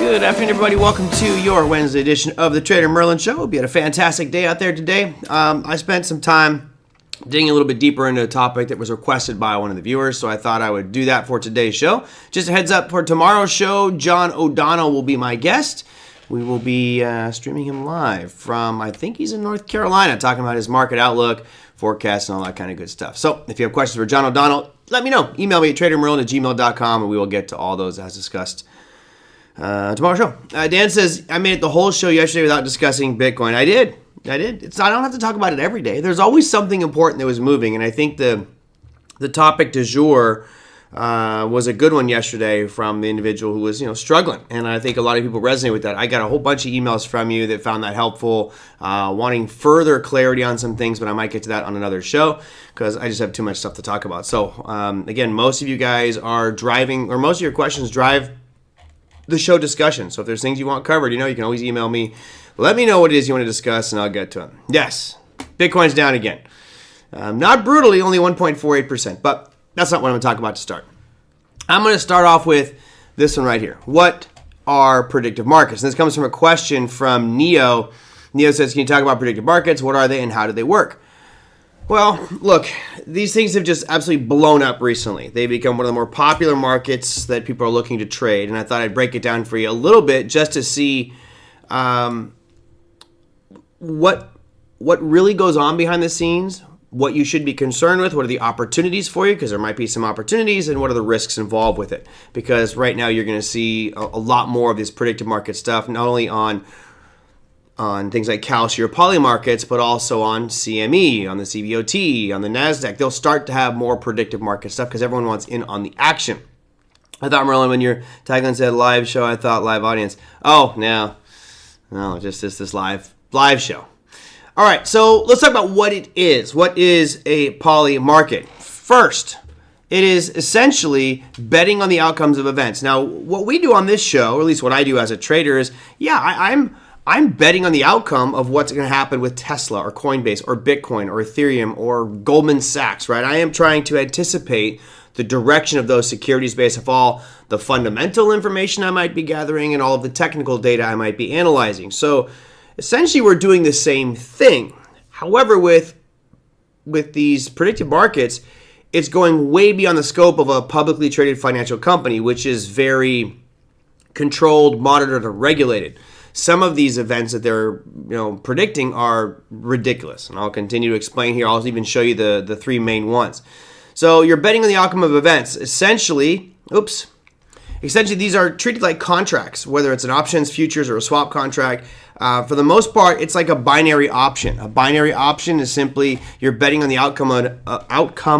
Good afternoon, everybody. Welcome to your Wednesday edition of the Trader Merlin Show. Hope you had a fantastic day out there today. I spent some time digging a little bit deeper into a topic that was requested by one of the viewers, so I thought I would do that for today's show. Just a heads up for tomorrow's show, John O'Donnell will be my guest. We will be streaming him live from, I think he's in North Carolina, talking about his market outlook, forecast, and all that kind of good stuff. So if you have questions for John O'Donnell, let me know. Email me at tradermerlin@gmail.com, and we will get to all those as discussed tomorrow's show. Dan says, I made it the whole show yesterday without discussing Bitcoin. I did. I don't have to talk about it every day. There's always something important that was moving, and I think the topic du jour was a good one yesterday from the individual who was struggling, and I think a lot of people resonate with that. I got a whole bunch of emails from you that found that helpful, wanting further clarity on some things, but I might get to that on another show because I just have too much stuff to talk about. So again, most of you guys are driving, or most of your questions drive the show discussion. So if there's things you want covered, you can always email me. Let me know what it is you want to discuss, and I'll get to them. Yes, Bitcoin's down again. Not brutally, only 1.48%, but that's not what I'm going to talk about to start. I'm going to start off with this one right here. What are predictive markets? And this comes from a question from Neo. Neo says, can you talk about predictive markets? What are they and how do they work? Well, look, these things have just absolutely blown up recently. They've become one of the more popular markets that people are looking to trade, and I thought I'd break it down for you a little bit just to see what really goes on behind the scenes, what you should be concerned with, what are the opportunities for you, because there might be some opportunities, and what are the risks involved with it. Because right now you're going to see a lot more of this predictive market stuff, not only on things like Kalshi or poly markets, but also on CME, on the CBOT, on the NASDAQ. They'll start to have more predictive market stuff because everyone wants in on the action. I thought, Merlin, when your tagline said live show, I thought live audience. Oh, no, just this live show. All right, so let's talk about what it is. What is a poly market? First, it is essentially betting on the outcomes of events. Now, what we do on this show, or at least what I do as a trader, is, I'm betting on the outcome of what's going to happen with Tesla or Coinbase or Bitcoin or Ethereum or Goldman Sachs, right? I am trying to anticipate the direction of those securities based off all the fundamental information I might be gathering and all of the technical data I might be analyzing. So essentially we're doing the same thing. However, with these predictive markets, it's going way beyond the scope of a publicly traded financial company, which is very controlled, monitored, or regulated. Some of these events that they're predicting are ridiculous, and I'll continue to explain here. I'll even show you the three main ones. So you're betting on the outcome of events. Essentially, these are treated like contracts, whether it's an options, futures, or a swap contract. For the most part, it's like a binary option. A binary option is simply you're betting on the outcome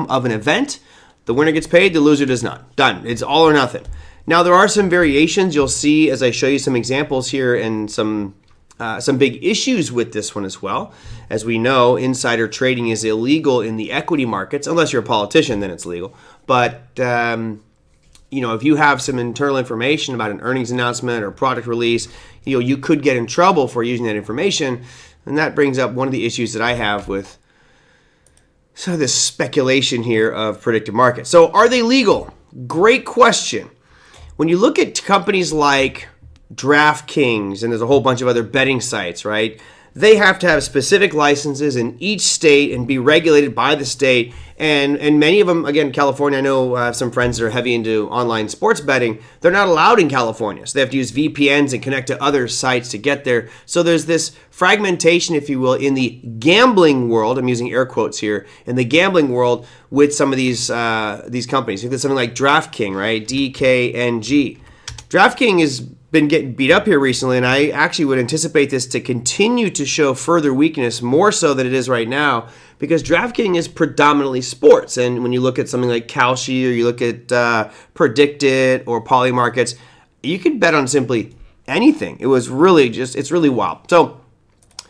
of an event. The winner gets paid, the loser does not. Done. It's all or nothing. Now, there are some variations you'll see as I show you some examples here and some big issues with this one as well. As we know, insider trading is illegal in the equity markets. Unless you're a politician, then it's legal. But, if you have some internal information about an earnings announcement or product release, you could get in trouble for using that information. And that brings up one of the issues that I have with this speculation here of predictive markets. So are they legal? Great question. When you look at companies like DraftKings, and there's a whole bunch of other betting sites, right? They have to have specific licenses in each state and be regulated by the state. And many of them, again, California, I know I have some friends that are heavy into online sports betting. They're not allowed in California. So they have to use VPNs and connect to other sites to get there. So there's this fragmentation, if you will, in the gambling world. I'm using air quotes here. In the gambling world with some of these companies. If it's something like DraftKings, right? DKNG. DraftKings has been getting beat up here recently, and I actually would anticipate this to continue to show further weakness, more so than it is right now, because DraftKings is predominantly sports. And when you look at something like Kalshi, or you look at Predictive or poly markets, you can bet on simply anything. It's really wild. So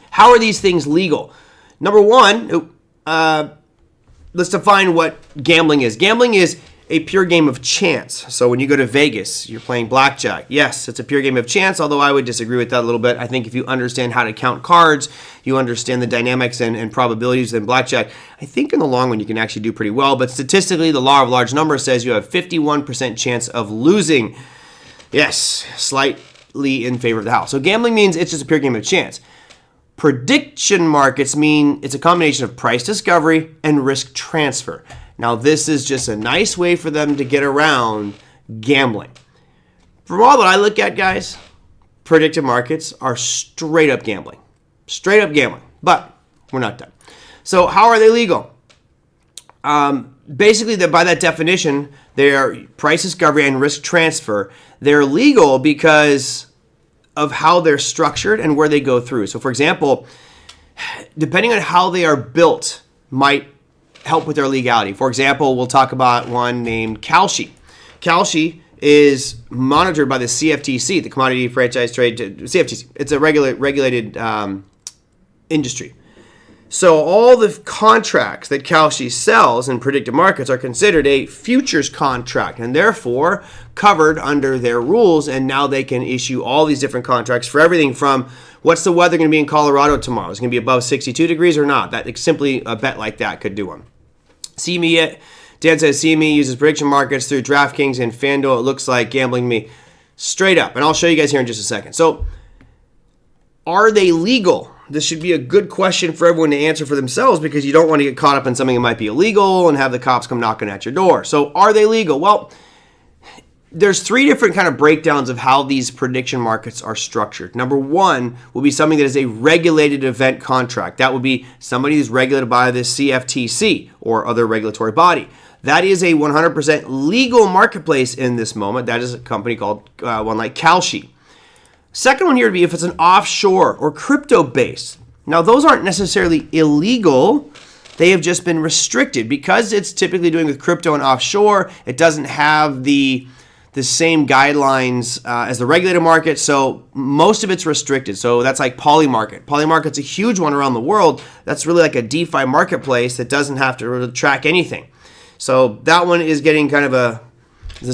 how are these things legal? Number one, let's define what gambling is. Gambling is a pure game of chance. So when you go to Vegas, you're playing blackjack. Yes, it's a pure game of chance, although I would disagree with that a little bit. I think if you understand how to count cards, you understand the dynamics and probabilities in blackjack, I think in the long run you can actually do pretty well. But statistically, the law of large numbers says you have 51% chance of losing. Yes, slight slightly in favor of the house. So gambling means it's just a pure game of chance. Prediction markets mean it's a combination of price discovery and risk transfer. Now, this is just a nice way for them to get around gambling. From all that I look at, guys, predictive markets are straight up gambling. Straight up gambling. But we're not done. So how are they legal? Basically, by that definition, they are price discovery and risk transfer. They're legal because of how they're structured and where they go through. So, for example, depending on how they are built might help with their legality. For example, we'll talk about one named Kalshi. Kalshi is monitored by the CFTC, the Commodity Franchise Trade CFTC. It's a regulated industry. So all the contracts that Kalshi sells in predictive markets are considered a futures contract and therefore covered under their rules. And now they can issue all these different contracts for everything from what's the weather going to be in Colorado tomorrow? Is it going to be above 62 degrees or not? That simply a bet like that could do one. CME, Dan says CME uses prediction markets through DraftKings and FanDuel. It looks like gambling to me. Straight up. And I'll show you guys here in just a second. So are they legal? This should be a good question for everyone to answer for themselves because you don't want to get caught up in something that might be illegal and have the cops come knocking at your door. So are they legal? Well, there's three different kind of breakdowns of how these prediction markets are structured. Number one will be something that is a regulated event contract. That would be somebody who's regulated by the CFTC or other regulatory body. That is a 100% legal marketplace in this moment. That is a company called one like Kalshi. Second one here would be if it's an offshore or crypto-based. Now, those aren't necessarily illegal. They have just been restricted. Because it's typically doing with crypto and offshore, it doesn't have the same guidelines as the regulated market, so most of it's restricted. So that's like Polymarket. Polymarket's a huge one around the world. That's really like a DeFi marketplace that doesn't have to really track anything. So that one is getting kind of the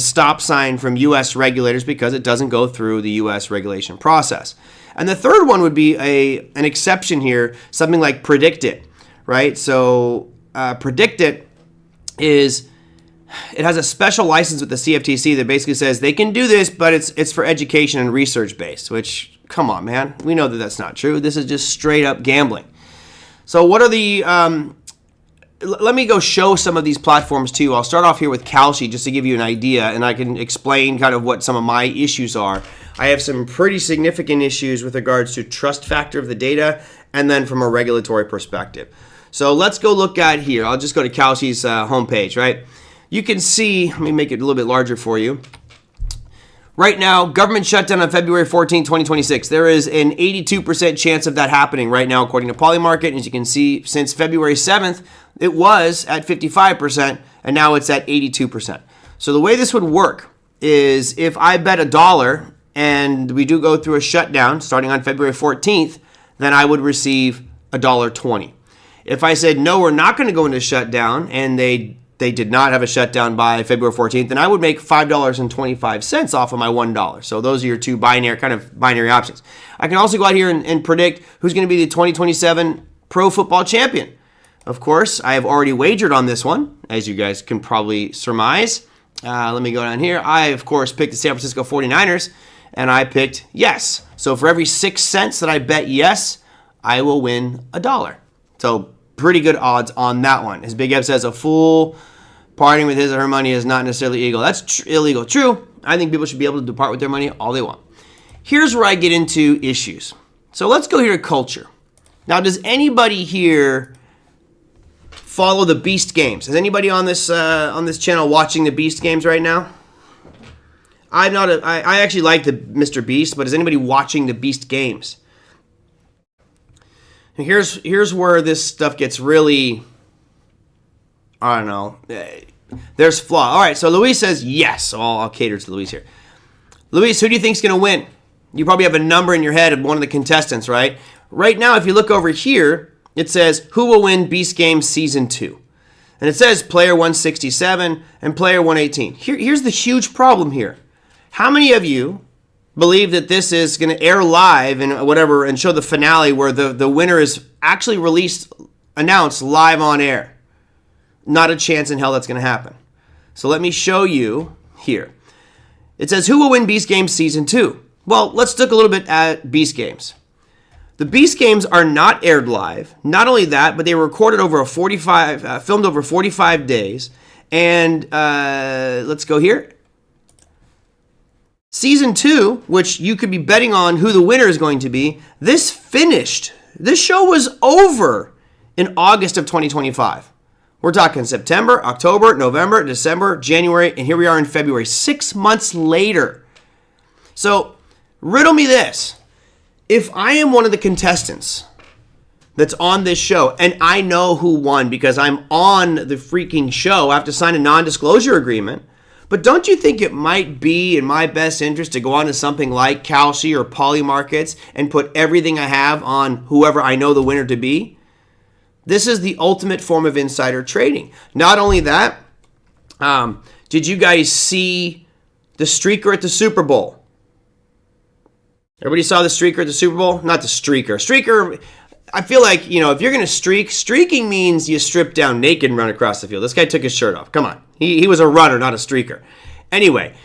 stop sign from U.S. regulators because it doesn't go through the U.S. regulation process. And the third one would be an exception here, something like Predictive, right? So Predictive it has a special license with the CFTC that basically says they can do this, but it's for education and research based, which, come on, man. We know that that's not true. This is just straight up gambling. So what are the... let me go show some of these platforms too. I'll start off here with Kalshi just to give you an idea, and I can explain kind of what some of my issues are. I have some pretty significant issues with regards to trust factor of the data and then from a regulatory perspective. So let's go look at here. I'll just go to Kalshi's homepage, right? You can see, let me make it a little bit larger for you. Right now, government shutdown on February 14, 2026. There is an 82% chance of that happening right now, according to Polymarket. As you can see, since February 7th, it was at 55%, and now it's at 82%. So the way this would work is if I bet $1 and we do go through a shutdown starting on February 14th, then I would receive $1.20. If I said, no, we're not going to go into shutdown, and they did not have a shutdown by February 14th, then I would make $5.25 off of my $1. So those are your two binary options. I can also go out here and predict who's going to be the 2027 Pro Football Champion. Of course, I have already wagered on this one, as you guys can probably surmise. Let me go down here. I, of course, picked the San Francisco 49ers, and I picked yes. So for every 6 cents that I bet yes, I will win $1. So pretty good odds on that one. As Big Eb says, a fool parting with his or her money is not necessarily illegal. That's illegal. True. I think people should be able to depart with their money all they want. Here's where I get into issues. So let's go here to culture. Now, does anybody here follow the Beast Games? Is anybody on this channel watching the Beast Games right now? I actually like the Mr. Beast, but is anybody watching the Beast Games? And here's where this stuff gets really, I don't know. There's flaw. All right, so Luis says yes. So I'll cater to Luis here. Luis, who do you think's going to win? You probably have a number in your head of one of the contestants, right? Right now, if you look over here, it says, who will win Beast Games Season 2? And it says player 167 and player 118. Here's the huge problem here. How many of you believe that this is going to air live and whatever and show the finale where the winner is actually announced live on air? Not a chance in hell that's going to happen. So let me show you here. It says, who will win Beast Games Season 2? Well, let's look a little bit at Beast Games. The Beast Games are not aired live. Not only that, but they were recorded over filmed over 45 days. And let's go here. Season 2, which you could be betting on who the winner is going to be, this finished. This show was over in August of 2025. We're talking September, October, November, December, January, and here we are in February, 6 months later. So, riddle me this. If I am one of the contestants that's on this show, and I know who won because I'm on the freaking show, I have to sign a non-disclosure agreement, but don't you think it might be in my best interest to go on to something like Kalshi or Polymarkets and put everything I have on whoever I know the winner to be? This is the ultimate form of insider trading. Not only that, did you guys see the streaker at the Super Bowl? Everybody saw the streaker at the Super Bowl? Not the streaker. Streaker, I feel like, if you're going to streaking means you strip down naked and run across the field. This guy took his shirt off. Come on. He was a runner, not a streaker. Anyway,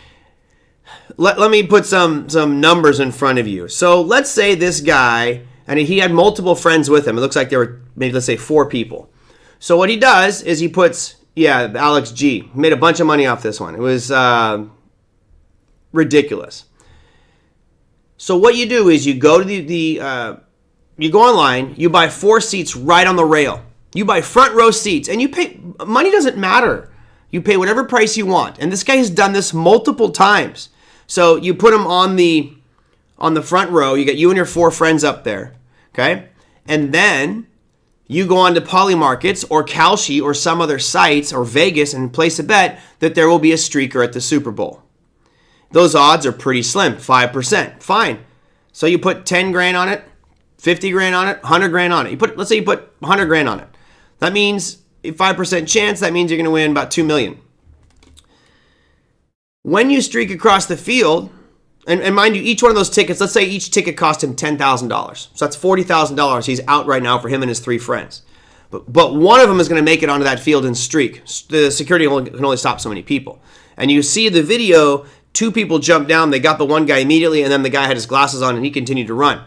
let me put some numbers in front of you. So let's say this guy, and he had multiple friends with him. It looks like there were maybe, let's say, 4 people. So what he does is he puts, Alex G. Made a bunch of money off this one. It was ridiculous. So what you do is you go to you go online, you buy 4 seats right on the rail. You buy front row seats, and you pay, money doesn't matter. You pay whatever price you want. And this guy has done this multiple times. So you put him on the front row, you get you and your 4 friends up there, okay? And then you go on to Polymarkets or Kalshi or some other sites or Vegas and place a bet that there will be a streaker at the Super Bowl. Those odds are pretty slim, 5%. Fine. So you put 10 grand on it, 50 grand on it, 100 grand on it. Let's say you put 100 grand on it. That means a 5% chance, that means you're going to win about 2 million. When you streak across the field, and mind you, each one of those tickets, let's say each ticket cost him $10,000. So that's $40,000 he's out right now for him and his 3 friends. But one of them is going to make it onto that field and streak. The security can only stop so many people. And you see the video, 2 people jumped down, they got the one guy immediately, and then the guy had his glasses on and he continued to run.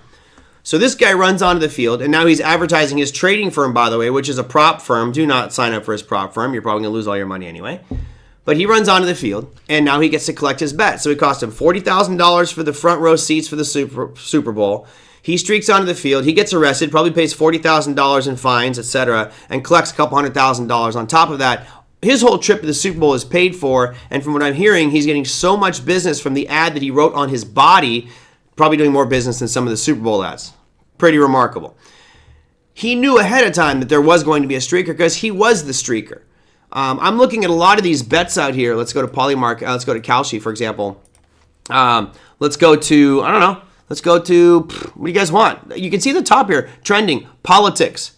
So this guy runs onto the field, and now he's advertising his trading firm, by the way, which is a prop firm. Do not sign up for his prop firm. You're probably going to lose all your money anyway. But he runs onto the field, and now he gets to collect his bet. So it cost him $40,000 for the front row seats for the Super Bowl. He streaks onto the field. He gets arrested, probably pays $40,000 in fines, etc., and collects a couple $100,000 on top of that. His whole trip to the Super Bowl is paid for, and from what I'm hearing, he's getting so much business from the ad that he wrote on his body, probably doing more business than some of the Super Bowl ads. Pretty remarkable. He knew ahead of time that there was going to be a streaker because he was the streaker. I'm looking at a lot of these bets out here. Let's go to Polymarket. Let's go to Kalshi, for example. Let's go to, I don't know. Let's go to, what do you guys want? You can see the top here, trending, politics.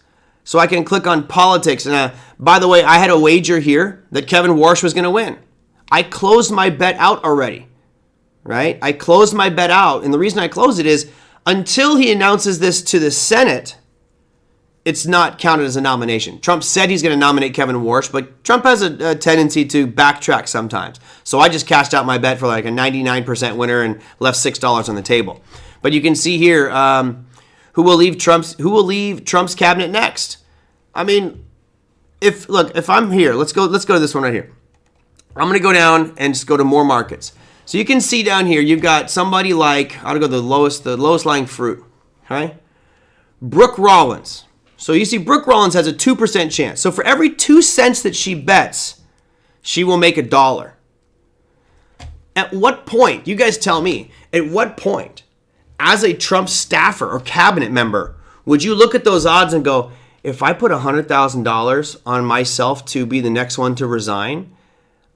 So I can click on politics. And by the way, I had a wager here that Kevin Warsh was going to win. I closed my bet out already, right? I closed my bet out. And the reason I closed it is until he announces this to the Senate, it's not counted as a nomination. Trump said he's going to nominate Kevin Warsh, but Trump has a tendency to backtrack sometimes. So I just cashed out my bet for like a 99% winner and left $6 on the table. But you can see here, who will leave Trump's cabinet next? I mean, if I'm here, let's go to this one right here. I'm going to go down and just go to more markets. So you can see down here, you've got somebody like, I'll go to the lowest lying fruit, okay? Brooke Rollins. So you see Brooke Rollins has a 2% chance. So for every 2 cents that she bets, she will make $1. At what point, you guys tell me, at what point, as a Trump staffer or cabinet member, would you look at those odds and go, if I put $100,000 on myself to be the next one to resign,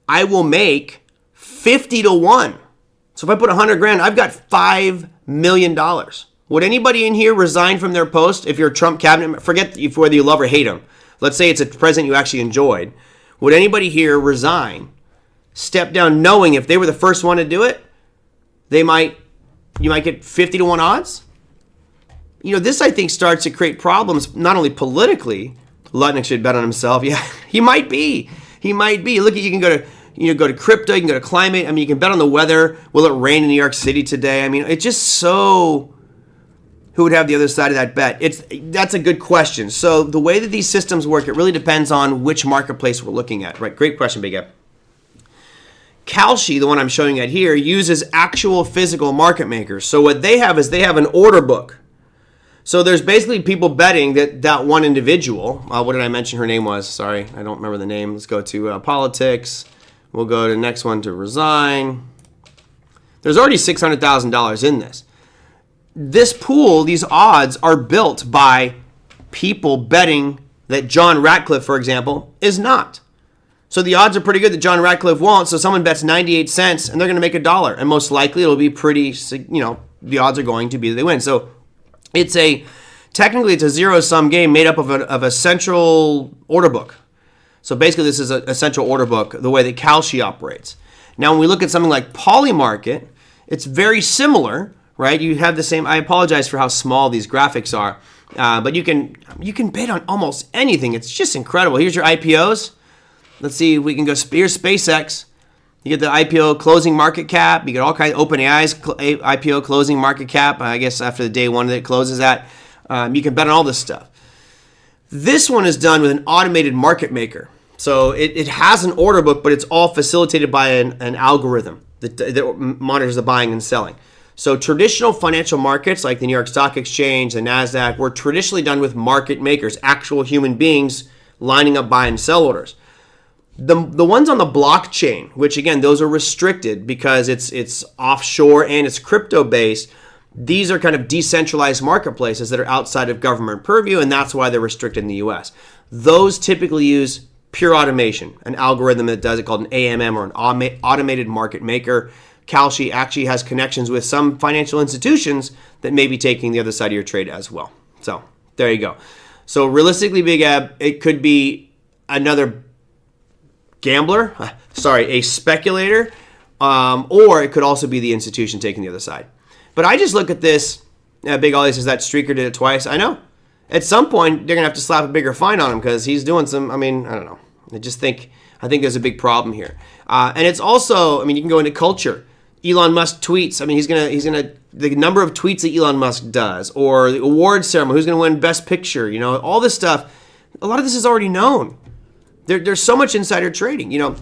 I will make 50 to 1. So if I put 100 grand, I've got $5 million. Would anybody in here resign from their post if you're a Trump cabinet member? Forget whether you love or hate him. Let's say it's a president you actually enjoyed. Would anybody here resign, step down knowing if they were the first one to do it, you might get 50 to 1 odds? This I think starts to create problems, not only politically. Lutnick should bet on himself. Yeah, he might be. Look, you can go to go to crypto, you can go to climate. I mean, you can bet on the weather. Will it rain in New York City today? I mean, it's just so, who would have the other side of that bet? That's a good question. So the way that these systems work, it really depends on which marketplace we're looking at, right? Great question, Big Eb. Kalshi, the one I'm showing you here, uses actual physical market makers. So what they have is they have an order book. So there's basically people betting that one individual, what did I mention her name was? Sorry, I don't remember the name. Let's go to politics. We'll go to the next one to resign. There's already $600,000 in this. This pool, these odds are built by people betting that John Ratcliffe, for example, is not. So the odds are pretty good that John Ratcliffe won't. So someone bets 98 cents and they're going to make $1. And most likely it'll be pretty, the odds are going to be that they win. So technically it's a zero-sum game made up of a central order book. So basically this is a central order book, the way that Kalshi operates. Now when we look at something like Polymarket, it's very similar, right? You have the same, I apologize for how small these graphics are, but you can bid on almost anything. It's just incredible. Here's your IPOs. Let's see if we can go, here's SpaceX. You get the IPO closing market cap. You get all kinds of OpenAI's IPO closing market cap. I guess after the day one that it closes at. You can bet on all this stuff. This one is done with an automated market maker. So it has an order book, but it's all facilitated by an algorithm that monitors the buying and selling. So traditional financial markets like the New York Stock Exchange, the NASDAQ, were traditionally done with market makers, actual human beings lining up buy and sell orders. The ones on the blockchain, which again, those are restricted because it's offshore and it's crypto based. These are kind of decentralized marketplaces that are outside of government purview, and that's why they're restricted in the US. Those typically use pure automation, an algorithm that does it called an AMM or an automated market maker. Kalshi actually has connections with some financial institutions that may be taking the other side of your trade as well. So there you go. So realistically, Big Ab, it could be another gambler, a speculator, or it could also be the institution taking the other side. But I just look at this, Big Ollie says that Streaker did it twice. I know. At some point, they're going to have to slap a bigger fine on him because he's doing some, I don't know. I think there's a big problem here. And it's also, you can go into culture. Elon Musk tweets. He's going to, the number of tweets that Elon Musk does, or the award ceremony, who's going to win Best Picture, all this stuff. A lot of this is already known. There's so much insider trading.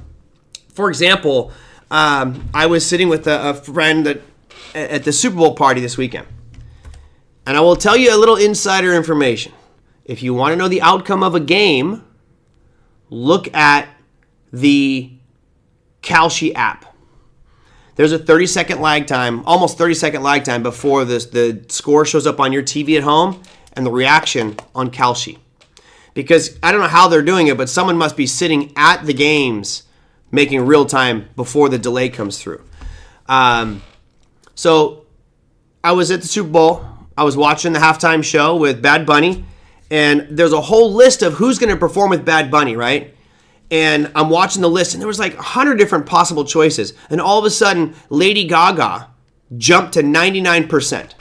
For example, I was sitting with a friend at the Super Bowl party this weekend. And I will tell you a little insider information. If you want to know the outcome of a game, look at the Kalshi app. There's a 30-second lag time, almost 30-second lag time before the score shows up on your TV at home and the reaction on Kalshi. Because I don't know how they're doing it, but someone must be sitting at the games making real time before the delay comes through. So I was at the Super Bowl. I was watching the halftime show with Bad Bunny, and there's a whole list of who's going to perform with Bad Bunny, right? And I'm watching the list, and there was like 100 different possible choices. And all of a sudden, Lady Gaga jumped to 99%.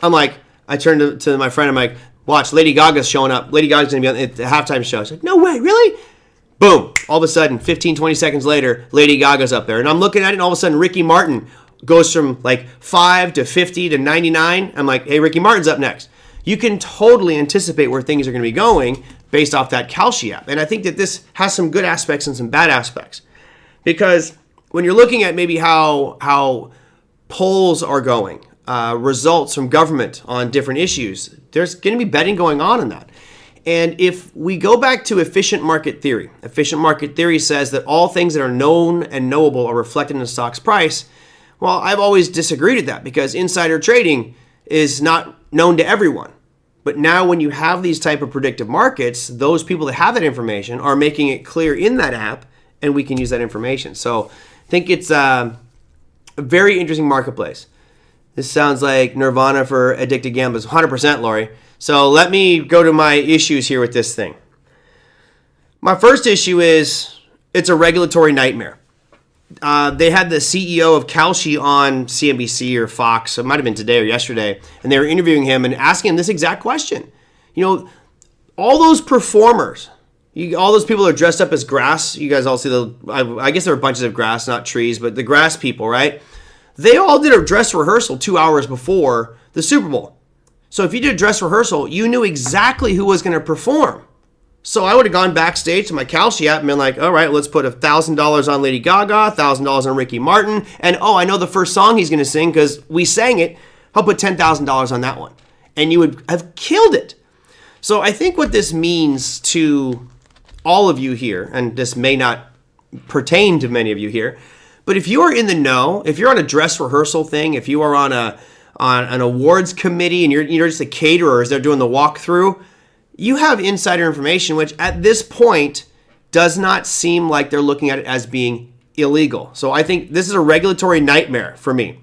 I turned to my friend, I'm like, watch, Lady Gaga's showing up. Lady Gaga's going to be on the halftime show. She's like, no way, really? Boom. All of a sudden, 15, 20 seconds later, Lady Gaga's up there. And I'm looking at it, and all of a sudden, Ricky Martin goes from 5 to 50 to 99. I'm like, hey, Ricky Martin's up next. You can totally anticipate where things are going to be going based off that Kalshi app. And I think that this has some good aspects and some bad aspects. Because when you're looking at maybe how polls are going, results from government on different issues, there's going to be betting going on in that. And if we go back to efficient market theory says that all things that are known and knowable are reflected in the stock's price. Well, I've always disagreed with that because insider trading is not known to everyone. But now when you have these type of predictive markets, those people that have that information are making it clear in that app, and we can use that information. So I think it's a very interesting marketplace. This sounds like Nirvana for addicted gamblers. 100%, Lori. So let me go to my issues here with this thing. My first issue is it's a regulatory nightmare. They had the CEO of Kalshi on CNBC or Fox. It might have been today or yesterday. And they were interviewing him and asking him this exact question. All those performers, all those people are dressed up as grass. You guys all see I guess there are bunches of grass, not trees, but the grass people, right? They all did a dress rehearsal 2 hours before the Super Bowl. So if you did a dress rehearsal, you knew exactly who was going to perform. So I would have gone backstage to my Kalshi app and been like, all right, let's put $1,000 on Lady Gaga, $1,000 on Ricky Martin, and I know the first song he's going to sing because we sang it. I'll put $10,000 on that one. And you would have killed it. So I think what this means to all of you here, and this may not pertain to many of you here, but if you are in the know, if you're on a dress rehearsal thing, if you are on an awards committee and you're just a caterer as they're doing the walkthrough, you have insider information, which at this point does not seem like they're looking at it as being illegal. So I think this is a regulatory nightmare for me.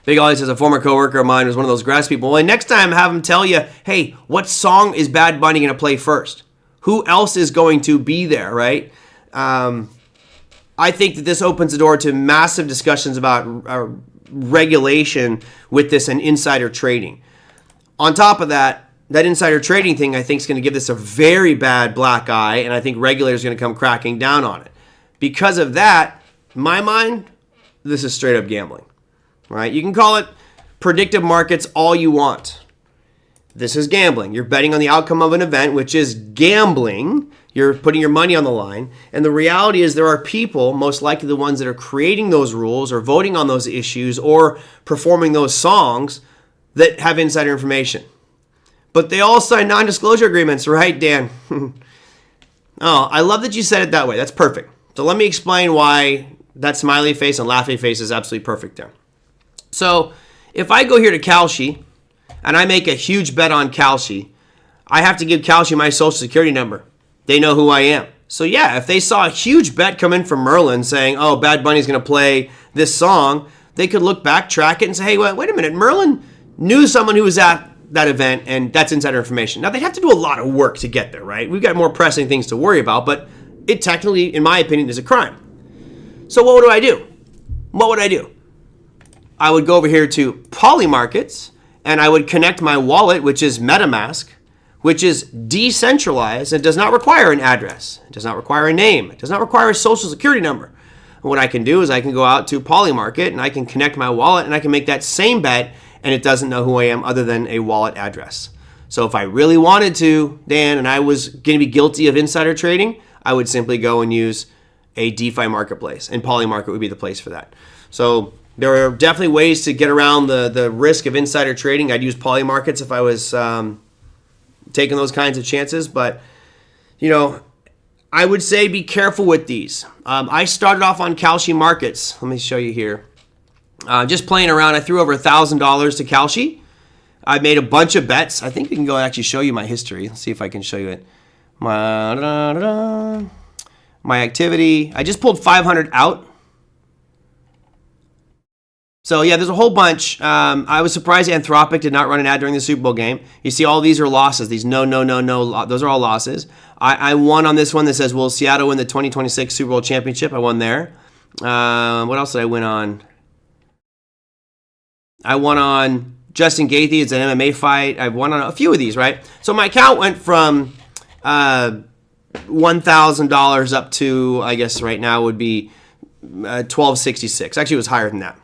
Big Ollie says, a former coworker of mine was one of those grass people. Well, next time have them tell you, hey, what song is Bad Bunny going to play first? Who else is going to be there, right? I think that this opens the door to massive discussions about regulation with this and insider trading. On top of that, that insider trading thing, I think, is going to give this a very bad black eye, and I think regulators are going to come cracking down on it. Because of that, in my mind, this is straight up gambling. Right? You can call it predictive markets all you want. This is gambling. You're betting on the outcome of an event, which is gambling. You're putting your money on the line. And the reality is there are people, most likely the ones that are creating those rules or voting on those issues or performing those songs, that have insider information. But they all sign non-disclosure agreements, right, Dan? Oh, I love that you said it that way. That's perfect. So let me explain why that smiley face and laughing face is absolutely perfect there. So if I go here to Kalshi and I make a huge bet on Kalshi, I have to give Kalshi my social security number. They know who I am. So yeah, if they saw a huge bet come in from Merlin saying, oh, Bad Bunny's going to play this song, they could look back, track it, and say, hey, wait a minute, Merlin knew someone who was at that event, and that's insider information. Now, they'd have to do a lot of work to get there, right? We've got more pressing things to worry about, but it technically, in my opinion, is a crime. So what would I do? What would I do? I would go over here to Polymarkets, and I would connect my wallet, which is MetaMask, which is decentralized and does not require an address. It does not require a name. It does not require a social security number. And what I can do is I can go out to Polymarket, and I can connect my wallet, and I can make that same bet, and it doesn't know who I am other than a wallet address. So if I really wanted to, Dan, and I was going to be guilty of insider trading, I would simply go and use a DeFi marketplace, and Polymarket would be the place for that. So there are definitely ways to get around the risk of insider trading. I'd use Polymarkets if I was taking those kinds of chances. But, I would say be careful with these. I started off on Kalshi Markets. Let me show you here. Just playing around. I threw over $1,000 to Kalshi. I made a bunch of bets. I think we can go and actually show you my history. Let's see if I can show you it. My activity. I just pulled 500 out. So yeah, there's a whole bunch. I was surprised Anthropic did not run an ad during the Super Bowl game. You see all these are losses. These no, those are all losses. I won on this one that says, will Seattle win the 2026 Super Bowl championship? I won there. What else did I win on? I won on Justin Gaethje. It's an MMA fight. I won on a few of these, right? So my account went from $1,000 up to, I guess right now would be $1,266. Actually, it was higher than that.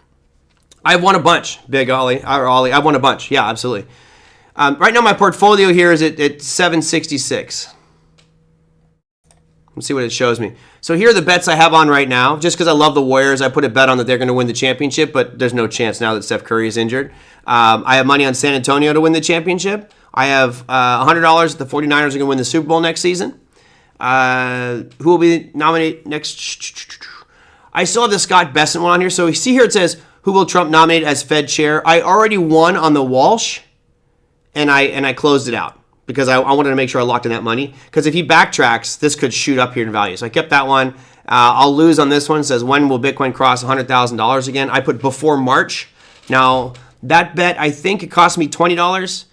I've won a bunch, Big Ollie, or Ollie. I've won a bunch. Yeah, absolutely. Right now, my portfolio here is at 766. Let's see what it shows me. So here are the bets I have on right now. Just because I love the Warriors, I put a bet on that they're going to win the championship, but there's no chance now that Steph Curry is injured. I have money on San Antonio to win the championship. I have $100 that the 49ers are going to win the Super Bowl next season. Who will be nominated next? I still have the Scott Bessent one on here. So you see here it says, who will Trump nominate as Fed chair? I already won on the Walsh, and I closed it out because I wanted to make sure I locked in that money. Because if he backtracks, this could shoot up here in value. So I kept that one. I'll lose on this one. It says, when will Bitcoin cross $100,000 again? I put before March. Now, that bet, I think it cost me $20.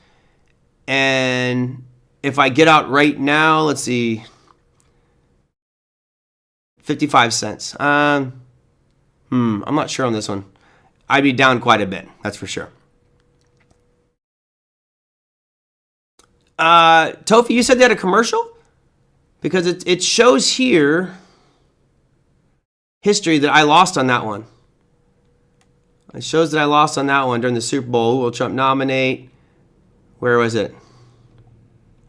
And if I get out right now, let's see, 55 cents. I'm not sure on this one. I'd be down quite a bit, that's for sure. Tofi, you said they had a commercial? because it shows here history that I lost on that one. It shows that I lost on that one during the Super Bowl. Who will Trump nominate? Where was it?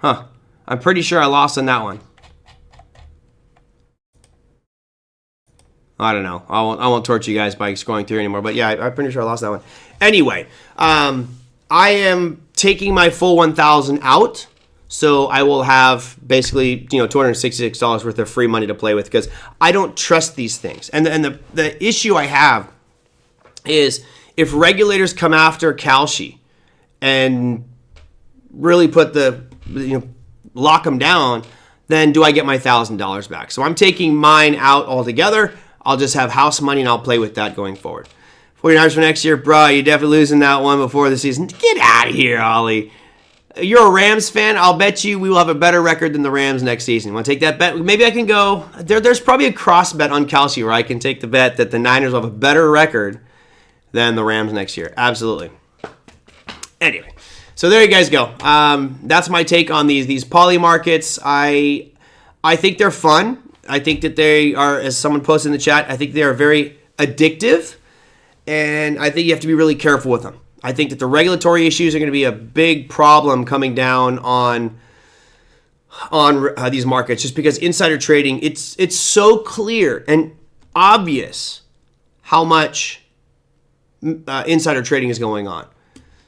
I'm pretty sure I lost on that one. I don't know. I won't torture you guys by scrolling through anymore. But yeah, I'm pretty sure I lost that one. Anyway, I am taking my full 1,000 out. So I will have basically, $266 worth of free money to play with because I don't trust these things. And the issue I have is if regulators come after Kalshi and really put lock them down, then do I get my $1,000 back? So I'm taking mine out altogether. I'll just have house money and I'll play with that going forward. 49ers for next year, bro, you're definitely losing that one before the season. Get out of here, Ollie. You're a Rams fan. I'll bet you we will have a better record than the Rams next season. Want to take that bet? Maybe I can go. There's probably a cross bet on Kalshi where I can take the bet that the Niners will have a better record than the Rams next year. Absolutely. Anyway, so there you guys go. That's my take on these poly markets. I think they're fun. I think that they are, as someone posted in the chat, I think they are very addictive, and I think you have to be really careful with them. I think that the regulatory issues are going to be a big problem coming down on these markets, just because insider trading, it's so clear and obvious how much insider trading is going on.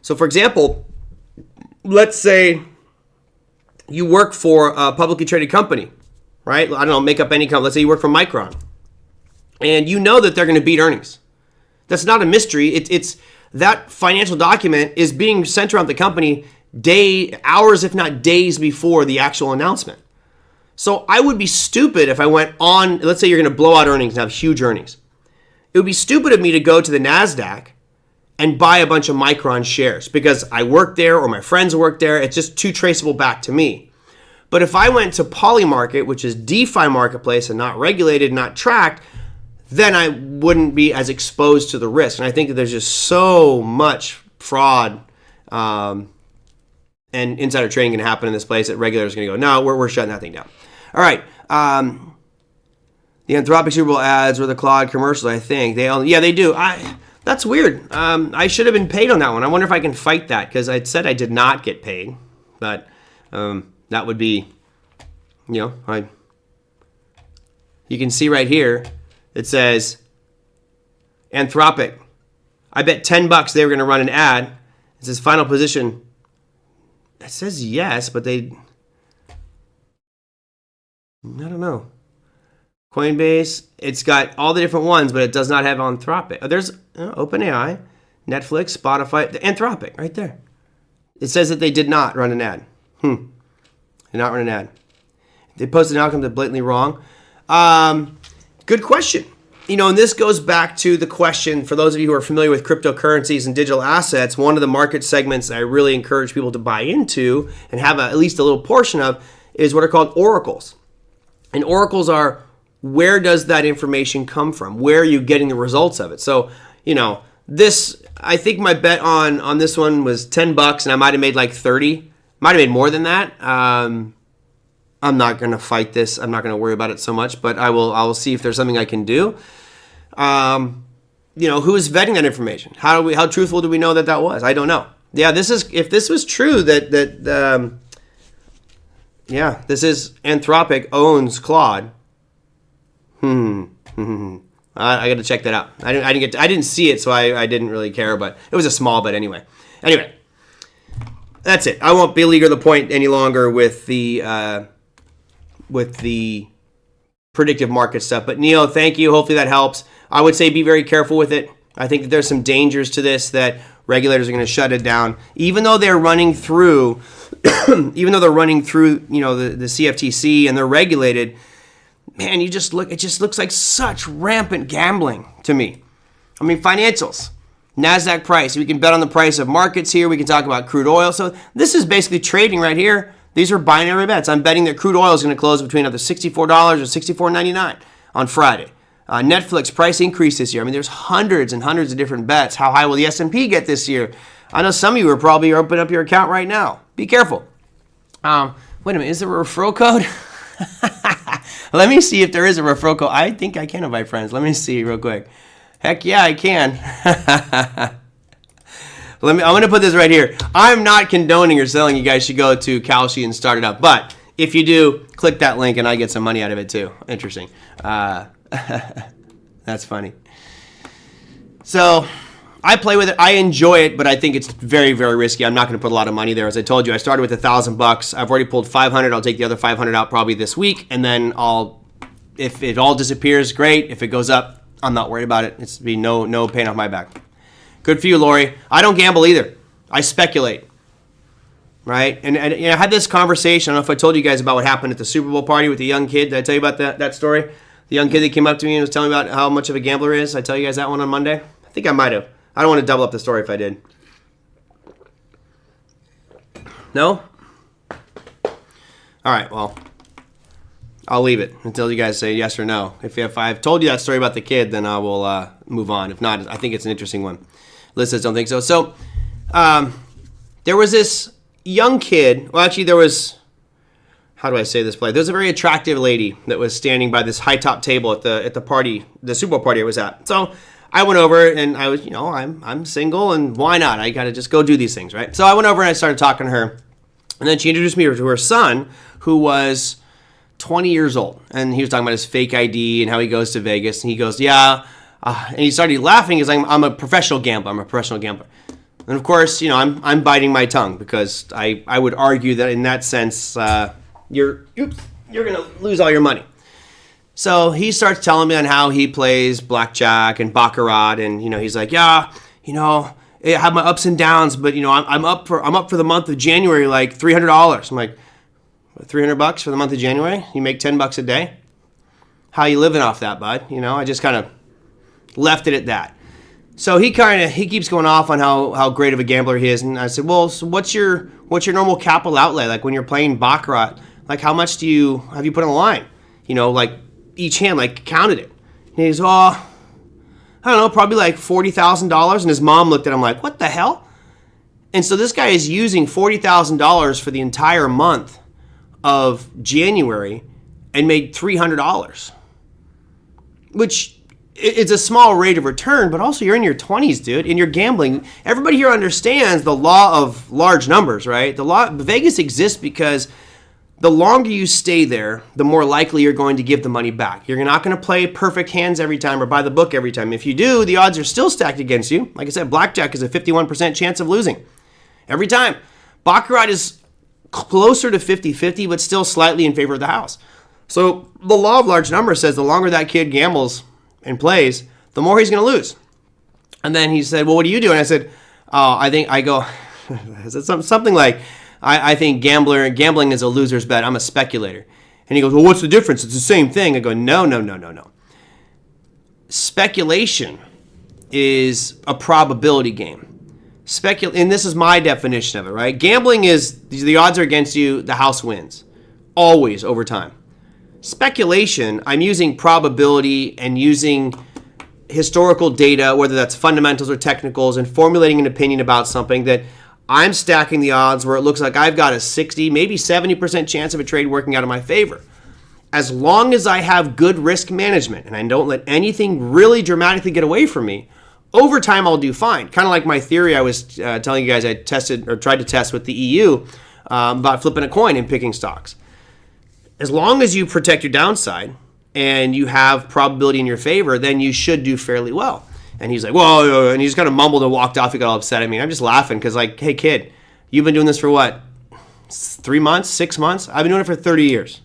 So, for example, let's say you work for a publicly traded company, right? I don't know, make up any company. Let's say you work for Micron, and you know that they're going to beat earnings. That's not a mystery. It's that financial document is being sent around the company hours, if not days before the actual announcement. So I would be stupid if I went on, let's say you're going to blow out earnings and have huge earnings. It would be stupid of me to go to the NASDAQ and buy a bunch of Micron shares because I work there or my friends work there. It's just too traceable back to me. But if I went to Polymarket, which is DeFi marketplace and not regulated, not tracked, then I wouldn't be as exposed to the risk. And I think that there's just so much fraud and insider trading can happen in this place that regulators are going to go, no, we're shutting that thing down. All right. The Anthropic Super Bowl ads or the Claude commercials, I think. They do. That's weird. I should have been paid on that one. I wonder if I can fight that because I said I did not get paid. But that would be, you can see right here. It says, Anthropic. I bet $10 they were going to run an ad. It says final position. It says yes, but I don't know. Coinbase, it's got all the different ones, but it does not have Anthropic. There's OpenAI, Netflix, Spotify, Anthropic right there. It says that they did not run an ad. Did not run an ad. They posted an outcome that's blatantly wrong. Good question. And this goes back to the question, for those of you who are familiar with cryptocurrencies and digital assets, one of the market segments I really encourage people to buy into and have at least a little portion of is what are called oracles. And oracles are, where does that information come from? Where are you getting the results of it? So, I think my bet on this one was $10 and I might have made like 30. Might have made more than that. I'm not going to fight this. I'm not going to worry about it so much, but I will see if there's something I can do. Who is vetting that information? How truthful do we know that was? I don't know. Yeah, if this was true that this is Anthropic owns Claude. I got to check that out. I didn't see it, so I didn't really care, but it was a small bet anyway. Anyway, that's it. I won't beleaguer the point any longer with the predictive market stuff. But Neil, thank you. Hopefully that helps. I would say be very careful with it. I think that there's some dangers to this that regulators are going to shut it down, even though they're running through, the CFTC and they're regulated. Man, it just looks like such rampant gambling to me. I mean, financials, NASDAQ price. We can bet on the price of markets here. We can talk about crude oil. So this is basically trading right here. These are binary bets. I'm betting that crude oil is going to close between either $64 or $64.99 on Friday. Netflix price increase this year. I mean, there's hundreds and hundreds of different bets. How high will the S&P get this year? I know some of you are probably opening up your account right now. Be careful. Wait a minute. Is there a referral code? Let me see if there is a referral code. I think I can invite friends. Let me see real quick. Heck yeah, I can. I'm going to put this right here. I'm not condoning or selling. You guys should go to Kalshi and start it up. But if you do, click that link and I get some money out of it too. Interesting. That's funny. So I play with it. I enjoy it, but I think it's very, very risky. I'm not going to put a lot of money there. As I told you, I started with $1,000. I've already pulled 500. I'll take the other 500 out probably this week, and then if it all disappears, great. If it goes up, I'm not worried about it. It's be no pain off my back. Good for you, Lori. I don't gamble either. I speculate. Right? And I had this conversation. I don't know if I told you guys about what happened at the Super Bowl party with the young kid. Did I tell you about that story? The young kid that came up to me and was telling me about how much of a gambler he is. I tell you guys that one on Monday? I think I might have. I don't want to double up the story if I did. No? All right, well, I'll leave it until you guys say yes or no. If I've told you that story about the kid, then I will move on. If not, I think it's an interesting one. Liz says, don't think so. So there was this young kid. Well, actually, there was, how do I say this play? There was a very attractive lady that was standing by this high top table at the party, the Super Bowl party I was at. So I went over and I was, I'm single and why not? I got to just go do these things, right? So I went over and I started talking to her. And then she introduced me to her son, who was 20 years old. And he was talking about his fake ID and how he goes to Vegas. And he goes, yeah. And he started laughing because I'm a professional gambler. I'm a professional gambler. And of course, I'm biting my tongue because I would argue that in that sense, you're going to lose all your money. So he starts telling me on how he plays blackjack and baccarat, and he's like, yeah, I have my ups and downs, but I'm up for the month of January like $300. I'm like, $300 for the month of January? You make $10 a day? How you living off that, bud? I just kind of left it at that. So he keeps going off on how great of a gambler he is, and I said, well, so what's your normal capital outlay like when you're playing baccarat? Like how much have you put on the line? Like each hand, like counted it. And he's, I don't know, probably like $40,000. And his mom looked at him like, what the hell? And so this guy is using $40,000 for the entire month of January and made $300, which it's a small rate of return, but also you're in your 20s, dude, and you're gambling. Everybody here understands the law of large numbers, right? Vegas exists because the longer you stay there, the more likely you're going to give the money back. You're not going to play perfect hands every time or by the book every time. If you do, the odds are still stacked against you. Like I said, blackjack is a 51% chance of losing every time. Baccarat is closer to 50-50, but still slightly in favor of the house. So the law of large numbers says the longer that kid gambles and plays, the more he's going to lose. And then he said, well, what do you do? And I said, I said something like, I think gambling is a loser's bet. I'm a speculator. And he goes, well, what's the difference? It's the same thing. I go, no. Speculation is a probability game. And this is my definition of it, right? Gambling is the odds are against you, the house wins. Always, over time. Speculation, I'm using probability and using historical data, whether that's fundamentals or technicals, and formulating an opinion about something that I'm stacking the odds where it looks like I've got a 60, maybe 70% chance of a trade working out in my favor. As long as I have good risk management and I don't let anything really dramatically get away from me, over time I'll do fine. Kind of like my theory I was telling you guys I tested or tried to test with the EU about flipping a coin and picking stocks. As long as you protect your downside and you have probability in your favor, then you should do fairly well. And he's like, whoa, and he just kind of mumbled and walked off. He got all upset at me. I'm just laughing because, like, hey, kid, you've been doing this for what? 3 months, 6 months? I've been doing it for 30 years.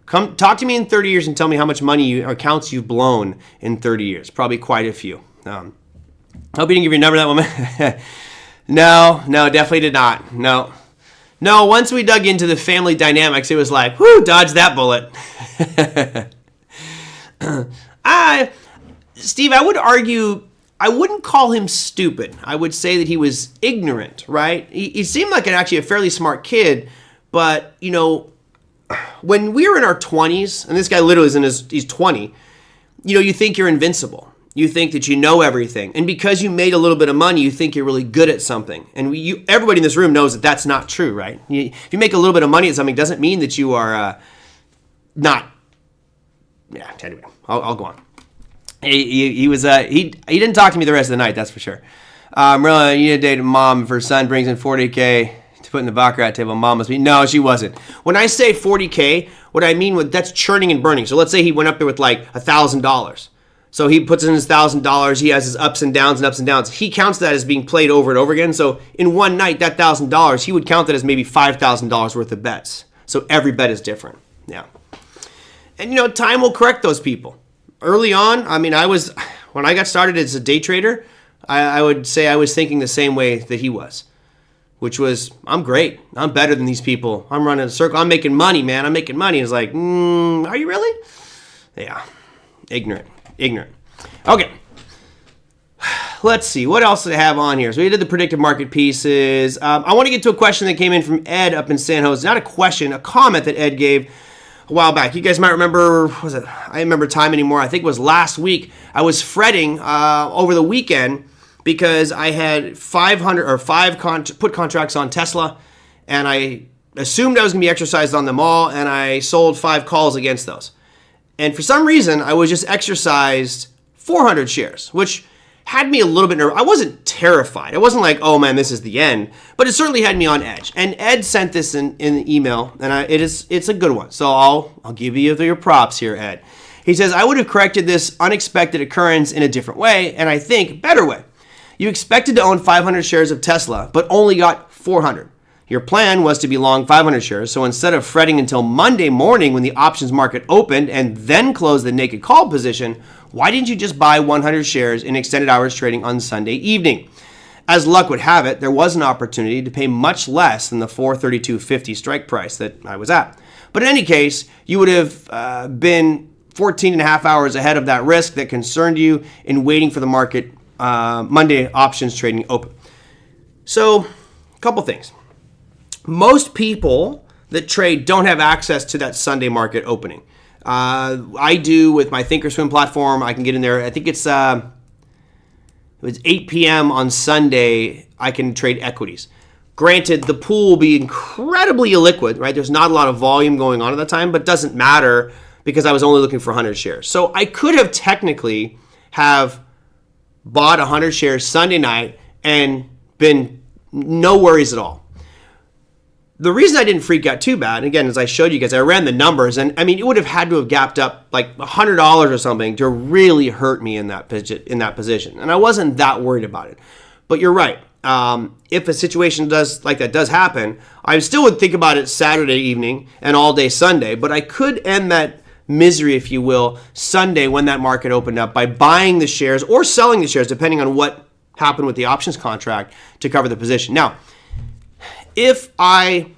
Come talk to me in 30 years and tell me how much money or accounts you've blown in 30 years. Probably quite a few. Hope you didn't give your number to that woman. No, definitely did not. No, once we dug into the family dynamics, it was like, whoo, dodge that bullet. Steve, I would argue, I wouldn't call him stupid. I would say that he was ignorant, right? He seemed like actually a fairly smart kid, but, when we were in our 20s, and this guy literally is he's 20, you think you're invincible. You think that you know everything. And because you made a little bit of money, you think you're really good at something. And everybody in this room knows that that's not true, right? If you make a little bit of money at something, it doesn't mean that you are not yeah, anyway, I'll go on. He didn't talk to me the rest of the night, that's for sure. Merlin, you need to date a mom if her son brings in 40K to put in the baccarat table. Mom must be. No, she wasn't. When I say 40K, what I mean with that's churning and burning. So let's say he went up there with like $1,000. So he puts in his $1,000. He has his ups and downs and ups and downs. He counts that as being played over and over again. So in one night, that $1,000, he would count that as maybe $5,000 worth of bets. So every bet is different. Yeah. And, time will correct those people. Early on, when I got started as a day trader, I would say I was thinking the same way that he was, which was, I'm great. I'm better than these people. I'm running a circle. I'm making money, man. I'm making money. It's like, are you really? Yeah. Ignorant. Okay. Let's see. What else did I have on here? So we did the predictive market pieces. I want to get to a question that came in from Ed up in San Jose. Not a question, a comment that Ed gave a while back. You guys might remember, I don't remember time anymore. I think it was last week. I was fretting over the weekend because I had 5 put contracts on Tesla, and I assumed I was going to be exercised on them all, and I sold 5 calls against those. And for some reason, I was just exercised 400 shares, which had me a little bit nervous. I wasn't terrified. I wasn't like, oh man, this is the end. But it certainly had me on edge. And Ed sent this in the email, and it's a good one. So I'll give you your props here, Ed. He says, I would have corrected this unexpected occurrence in a different way, and I think better way. You expected to own 500 shares of Tesla, but only got 400. Your plan was to be long 500 shares, so instead of fretting until Monday morning when the options market opened and then close the naked call position, why didn't you just buy 100 shares in extended hours trading on Sunday evening? As luck would have it, there was an opportunity to pay much less than the $432.50 strike price that I was at. But in any case, you would have been 14 and a half hours ahead of that risk that concerned you in waiting for the market Monday options trading open. So, a couple things. Most people that trade don't have access to that Sunday market opening. I do with my Thinkorswim platform. I can get in there. I think it's 8 p.m. on Sunday. I can trade equities. Granted, the pool will be incredibly illiquid, right? There's not a lot of volume going on at the time, but doesn't matter because I was only looking for 100 shares. So I could have technically have bought 100 shares Sunday night and been no worries at all. The reason I didn't freak out too bad, again, as I showed you guys, I ran the numbers, and it would have had to have gapped up like $100 or something to really hurt me in that position, and I wasn't that worried about it. But you're right. If a situation does happen, I still would think about it Saturday evening and all day Sunday, but I could end that misery, if you will, Sunday when that market opened up by buying the shares or selling the shares, depending on what happened with the options contract to cover the position. Now, if I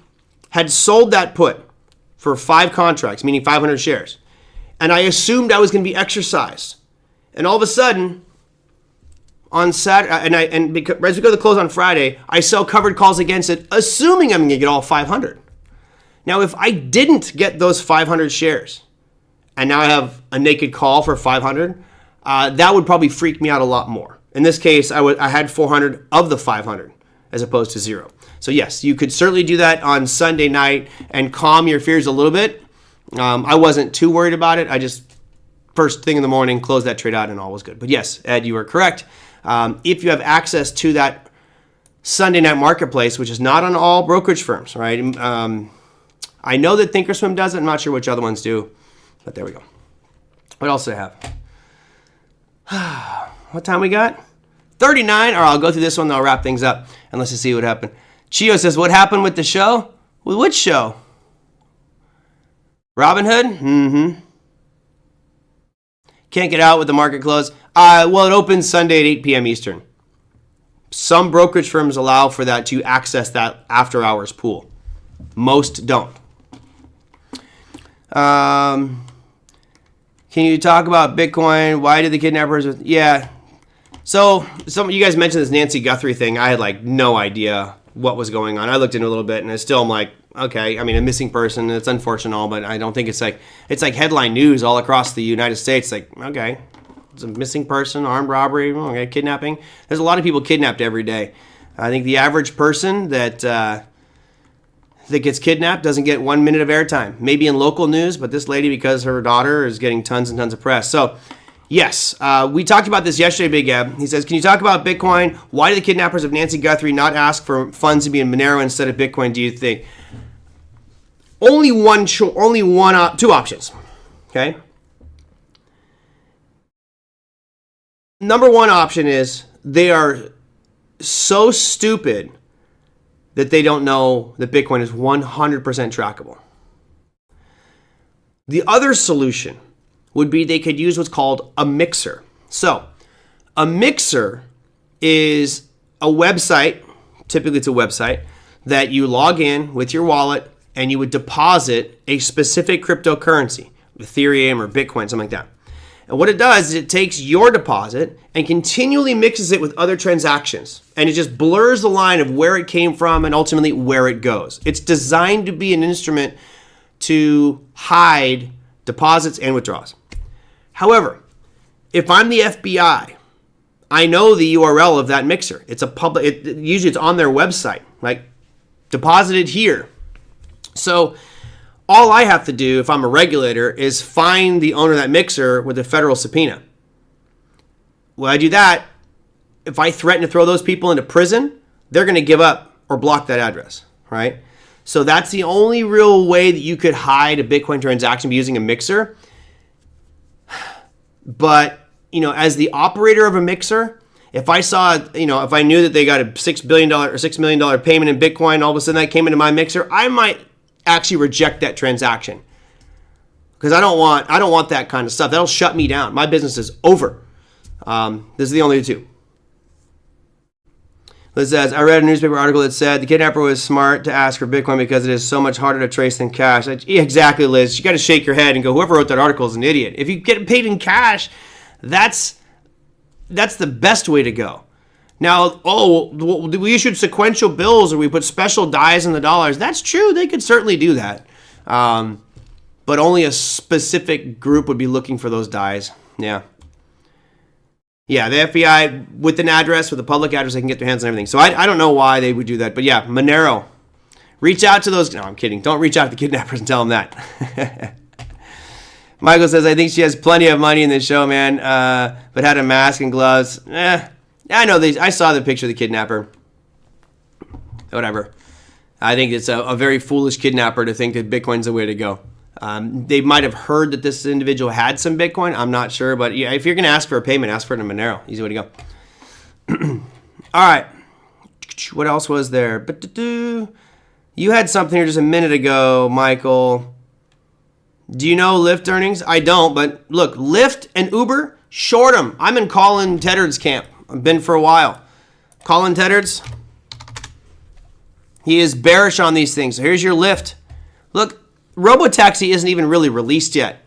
had sold that put for 5 contracts, meaning 500 shares, and I assumed I was going to be exercised, and all of a sudden on Saturday, as we go to the close on Friday, I sell covered calls against it, assuming I'm going to get all 500. Now, if I didn't get those 500 shares, and now I have a naked call for 500, that would probably freak me out a lot more. In this case, I had 400 of the 500 as opposed to 0. So yes, you could certainly do that on Sunday night and calm your fears a little bit. I wasn't too worried about it. I just, first thing in the morning, closed that trade out and all was good. But yes, Ed, you are correct. If you have access to that Sunday night marketplace, which is not on all brokerage firms, right? I know that Thinkorswim does it. I'm not sure which other ones do, but there we go. What else do I have? What time we got? 39. All right, I'll go through this one, then I'll wrap things up, and let's just see what happened. Chio says, what happened with the show? With which show? Robinhood? Mm-hmm. Can't get out with the market close. Well, it opens Sunday at 8 p.m. Eastern. Some brokerage firms allow for that to access that after-hours pool. Most don't. Can you talk about Bitcoin? Why did the kidnappers... Yeah. So, some of you guys mentioned this Nancy Guthrie thing. I had like no idea what was going on. I looked into it a little bit, and I'm like, okay, a missing person, it's unfortunate, but I don't think it's like headline news all across the United States. Like, okay, it's a missing person, armed robbery, okay, kidnapping. There's a lot of people kidnapped every day. I think the average person that that gets kidnapped doesn't get 1 minute of airtime. Maybe in local news, but this lady, because her daughter, is getting tons and tons of press. So, yes, we talked about this yesterday, Big Eb. He says, can you talk about Bitcoin? Why did the kidnappers of Nancy Guthrie not ask for funds to be in Monero instead of Bitcoin, do you think? Two options, okay? Number one option is they are so stupid that they don't know that Bitcoin is 100% trackable. The other solution would be they could use what's called a mixer. So, a mixer is a website, typically it's a website, that you log in with your wallet and you would deposit a specific cryptocurrency, Ethereum or Bitcoin, something like that. And what it does is it takes your deposit and continually mixes it with other transactions. And it just blurs the line of where it came from and ultimately where it goes. It's designed to be an instrument to hide deposits and withdrawals. However, if I'm the FBI, I know the URL of that mixer. It's a public, usually it's on their website, like deposited here. So all I have to do if I'm a regulator is find the owner of that mixer with a federal subpoena. When I do that, if I threaten to throw those people into prison, they're going to give up or block that address, right? So that's the only real way that you could hide a Bitcoin transaction by using a mixer. But, as the operator of a mixer, if I saw, if I knew that they got a $6 billion or $6 million payment in Bitcoin, all of a sudden that came into my mixer, I might actually reject that transaction because I don't want that kind of stuff. That'll shut me down. My business is over. This is the only two. Liz says, I read a newspaper article that said the kidnapper was smart to ask for Bitcoin because it is so much harder to trace than cash. Yeah, exactly, Liz. You got to shake your head and go, whoever wrote that article is an idiot. If you get paid in cash, that's the best way to go. Now, we issued sequential bills or we put special dies in the dollars. That's true. They could certainly do that. But only a specific group would be looking for those dies. Yeah. Yeah, the FBI, with an address, with a public address, they can get their hands on everything. So I don't know why they would do that. But yeah, Monero. Reach out to those. No, I'm kidding. Don't reach out to the kidnappers and tell them that. Michael says, I think she has plenty of money in this show, man, but had a mask and gloves. I know I saw the picture of the kidnapper. Whatever. I think it's a very foolish kidnapper to think that Bitcoin's the way to go. They might have heard that this individual had some Bitcoin. I'm not sure. But yeah, if you're going to ask for a payment, ask for it in Monero. Easy way to go. All right. What else was there? You had something here just a minute ago, Michael. Do you know Lyft earnings? I don't. But look, Lyft and Uber, short them. I'm in Colin Teddards' camp. I've been for a while. Colin Teddards, he is bearish on these things. So here's your Lyft. Look, Robotaxi isn't even really released yet.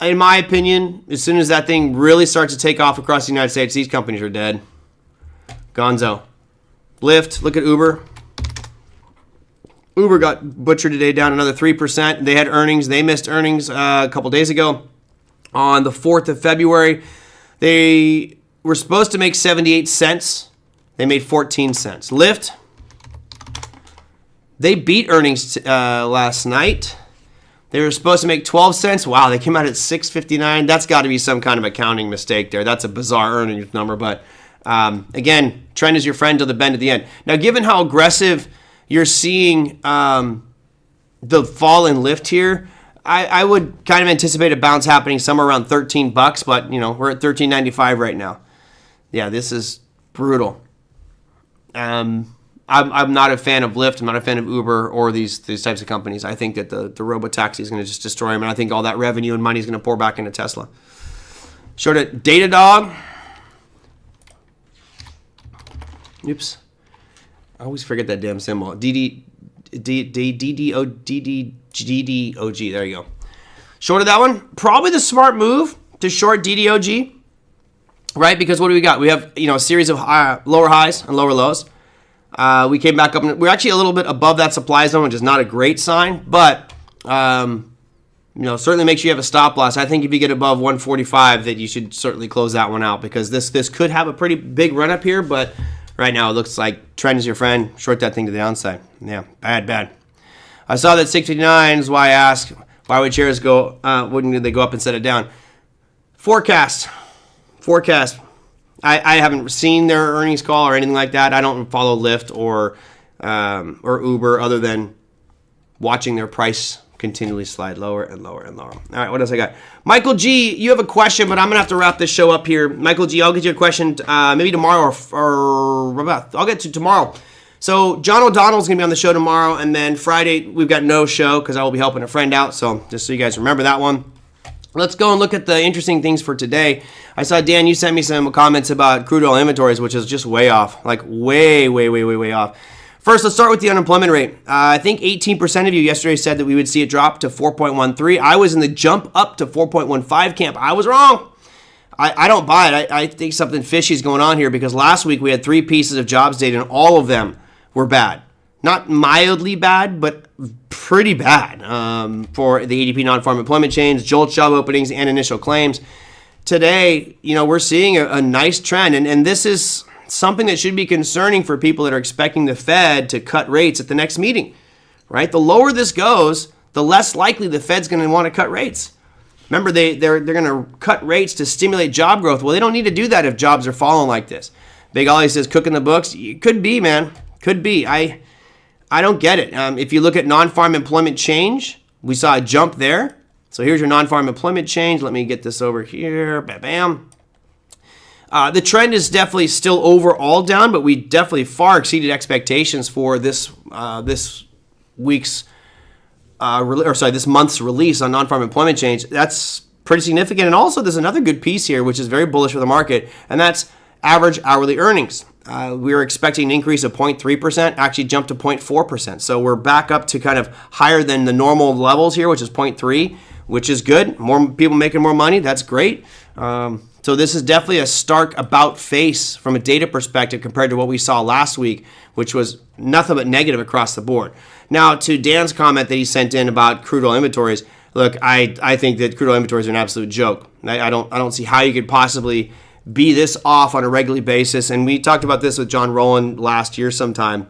In my opinion, as soon as that thing really starts to take off across the United States, these companies are dead. Gonzo. Lyft, look at Uber. Uber got butchered today, down another 3%. They had earnings. They missed earnings a couple days ago. On the 4th of February, they were supposed to make 78 cents. They made 14 cents. Lyft, they beat earnings last night. They were supposed to make 12 cents. Wow, they came out at 6.59. That's got to be some kind of accounting mistake there. That's a bizarre earnings number. But again, trend is your friend till the bend at the end. Now, given how aggressive you're seeing the fall in Lyft here, I would kind of anticipate a bounce happening somewhere around $13. But we're at $13.95 right now. Yeah, this is brutal. I'm not a fan of Lyft. I'm not a fan of Uber or these types of companies. I think that the Robotaxi is going to just destroy them, and I think all that revenue and money is going to pour back into Tesla. Short it, Datadog. Oops. I always forget that damn symbol. DDOG. There you go. Shorted that one. Probably the smart move to short DDOG, right? Because what do we got? We have a series of lower highs and lower lows. We came back up. We're actually a little bit above that supply zone, which is not a great sign, but certainly make sure you have a stop loss. I think if you get above 145, that you should certainly close that one out because this could have a pretty big run up here, but right now it looks like trend is your friend. Short that thing to the downside. Yeah, bad. I saw that 659 is why I asked, why would shares go, wouldn't they go up instead of down? Forecast. I haven't seen their earnings call or anything like that. I don't follow Lyft or Uber other than watching their price continually slide lower and lower and lower. All right, what else I got? Michael G, you have a question, but I'm going to have to wrap this show up here. Michael G, I'll get you a question maybe tomorrow or I'll get to tomorrow. So John O'Donnell's going to be on the show tomorrow, and then Friday we've got no show because I will be helping a friend out, so just so you guys remember that one. Let's go and look at the interesting things for today. I saw, Dan, you sent me some comments about crude oil inventories, which is just way off, like way off. First, let's start with the unemployment rate. I think 18% of you yesterday said that we would see it drop to 4.13. I was in the jump up to 4.15 camp. I was wrong. I don't buy it. I think something fishy is going on here because last week we had 3 pieces of jobs data and all of them were bad. Not mildly bad, but pretty bad for the ADP non-farm employment change, JOLTS job openings, and initial claims. Today, we're seeing a nice trend, and this is something that should be concerning for people that are expecting the Fed to cut rates at the next meeting, right? The lower this goes, the less likely the Fed's going to want to cut rates. Remember, they're going to cut rates to stimulate job growth. Well, they don't need to do that if jobs are falling like this. Big Ollie says, cooking the books. It could be, man. Could be. I don't get it. If you look at non-farm employment change, we saw a jump there. So here's your non-farm employment change. Let me get this over here. Bam. The trend is definitely still overall down, but we definitely far exceeded expectations for this this month's release on non-farm employment change. That's pretty significant. And also, there's another good piece here, which is very bullish for the market, and that's average hourly earnings. We were expecting an increase of 0.3%, actually jumped to 0.4%. So we're back up to kind of higher than the normal levels here, which is 0.3, which is good. More people making more money. That's great. So this is definitely a stark about face from a data perspective compared to what we saw last week, which was nothing but negative across the board. Now, to Dan's comment that he sent in about crude oil inventories, look, I think that crude oil inventories are an absolute joke. I don't see how you could possibly be this off on a regular basis. And we talked about this with John Rowland last year sometime.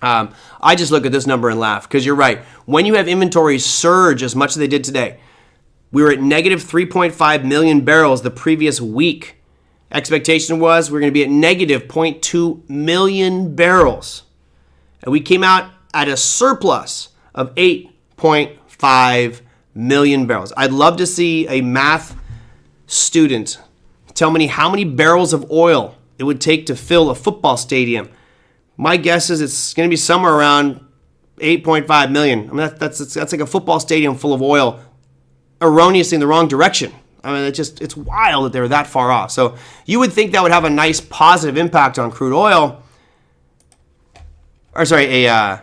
I just look at this number and laugh because you're right. When you have inventories surge as much as they did today, we were at negative 3.5 million barrels the previous week. Expectation was we're going to be at negative 0.2 million barrels. And we came out at a surplus of 8.5 million barrels. I'd love to see a math student tell me how many barrels of oil it would take to fill a football stadium. My guess is it's going to be somewhere around 8.5 million. I mean, that's like a football stadium full of oil erroneously in the wrong direction. I mean, it's wild that they're that far off. So you would think that would have a nice positive impact on crude oil, or sorry, a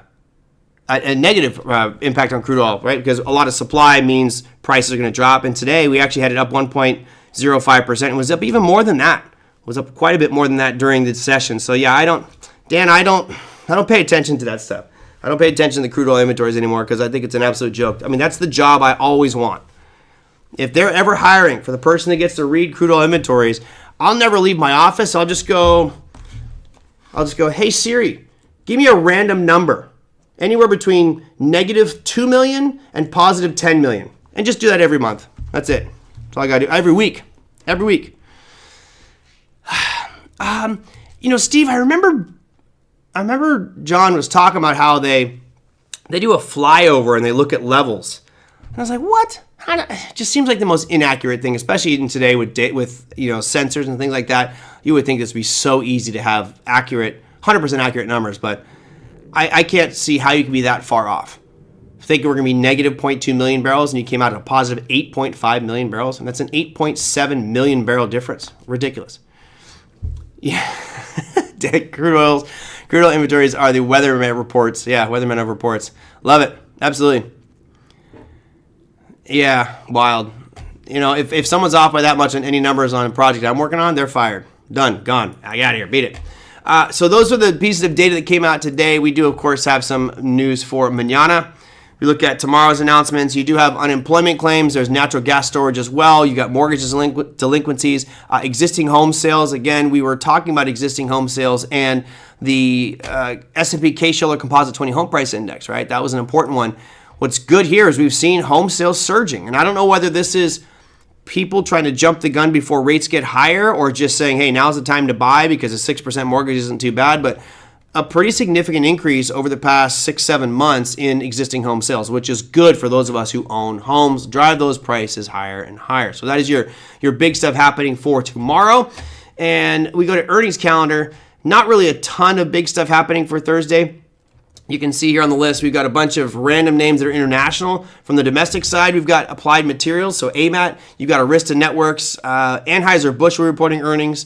negative impact on crude oil, right? Because a lot of supply means prices are going to drop. And today we actually had it up 1.05%. It was up even more than that. It was up quite a bit more than that during the session. So yeah, I don't pay attention to that stuff. I don't pay attention to crude oil inventories anymore because I think it's an absolute joke. I mean, that's the job I always want. If they're ever hiring for the person that gets to read crude oil inventories, I'll never leave my office. I'll just go, hey Siri, give me a random number. Anywhere between negative 2 million and positive 10 million. And just do that every month. That's it. That's all I got to do. Every week. Steve, I remember John was talking about how they do a flyover and they look at levels. And I was like, what? It just seems like the most inaccurate thing, especially even today with sensors and things like that. You would think this would be so easy to have 100% accurate numbers, but I can't see how you can be that far off. Thinking we're going to be negative 0.2 million barrels and you came out at a positive 8.5 million barrels, and that's an 8.7 million barrel difference. Ridiculous. Yeah. Crude oil inventories are the weatherman reports. Yeah, weatherman of reports. Love it. Absolutely. Yeah, wild. If someone's off by that much on any numbers on a project I'm working on, they're fired. Done. Gone. I got here. Beat it. So those are the pieces of data that came out today. We do, of course, have some news for mañana. We look at tomorrow's announcements. You do have unemployment claims. There's natural gas storage as well. You got mortgages delinquencies, existing home sales. Again, we were talking about existing home sales and the S&P Case-Shiller Composite 20 Home Price Index, right? That was an important one. What's good here is we've seen home sales surging. And I don't know whether this is people trying to jump the gun before rates get higher or just saying, hey, now's the time to buy because a 6% mortgage isn't too bad. But a pretty significant increase over the past 6-7 months in existing home sales, which is good for those of us who own homes, drive those prices higher and higher. So that is your big stuff happening for tomorrow. And we go to earnings calendar. Not really a ton of big stuff happening for Thursday. You can see here on the list, we've got a bunch of random names that are international. From the domestic side, we've got Applied Materials, so AMAT. You've got Arista Networks. Anheuser-Busch were reporting earnings.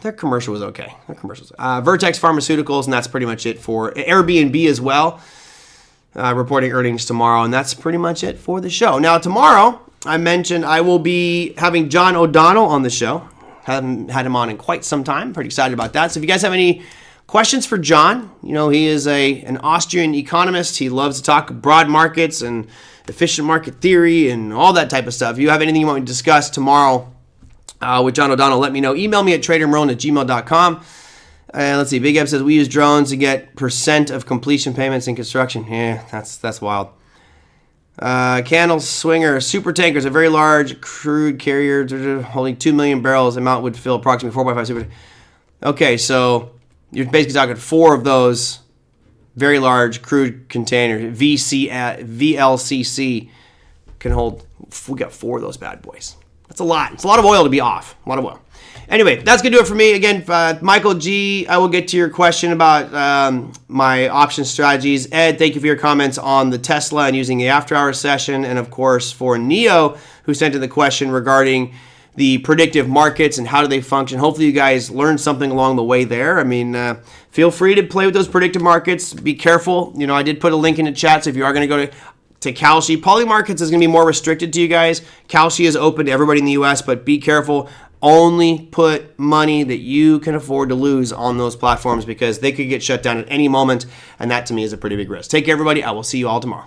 Their commercial was okay. Vertex Pharmaceuticals, and that's pretty much it for Airbnb as well. Reporting earnings tomorrow, and that's pretty much it for the show. Now, tomorrow, I mentioned I will be having John O'Donnell on the show. Haven't had him on in quite some time. Pretty excited about that. So if you guys have any questions for John, he is an Austrian economist. He loves to talk broad markets and efficient market theory and all that type of stuff. If you have anything you want to discuss tomorrow with John O'Donnell, let me know. Email me at tradermerlin@gmail.com. Let's see. Big Eb says we use drones to get % of completion payments in construction. Yeah, that's wild. Candle Swinger super tankers, a very large crude carrier holding 2 million barrels. Amount would fill approximately 4x5 super. Okay, so you're basically talking 4 of those very large crude containers. VLCC can hold. We got 4 of those bad boys. That's a lot. It's a lot of oil to be off. A lot of oil. Anyway, that's going to do it for me. Again, Michael G., I will get to your question about my option strategies. Ed, thank you for your comments on the Tesla and using the after-hours session. And, of course, for Neo, who sent in the question regarding the predictive markets and how do they function. Hopefully you guys learned something along the way there. I mean, feel free to play with those predictive markets. Be careful. I did put a link in the chat, so if you are going to go to Kalshi, Polymarkets is going to be more restricted to you guys. Kalshi is open to everybody in the U.S., but be careful. Only put money that you can afford to lose on those platforms because they could get shut down at any moment, and that to me is a pretty big risk. Take care, everybody. I will see you all tomorrow.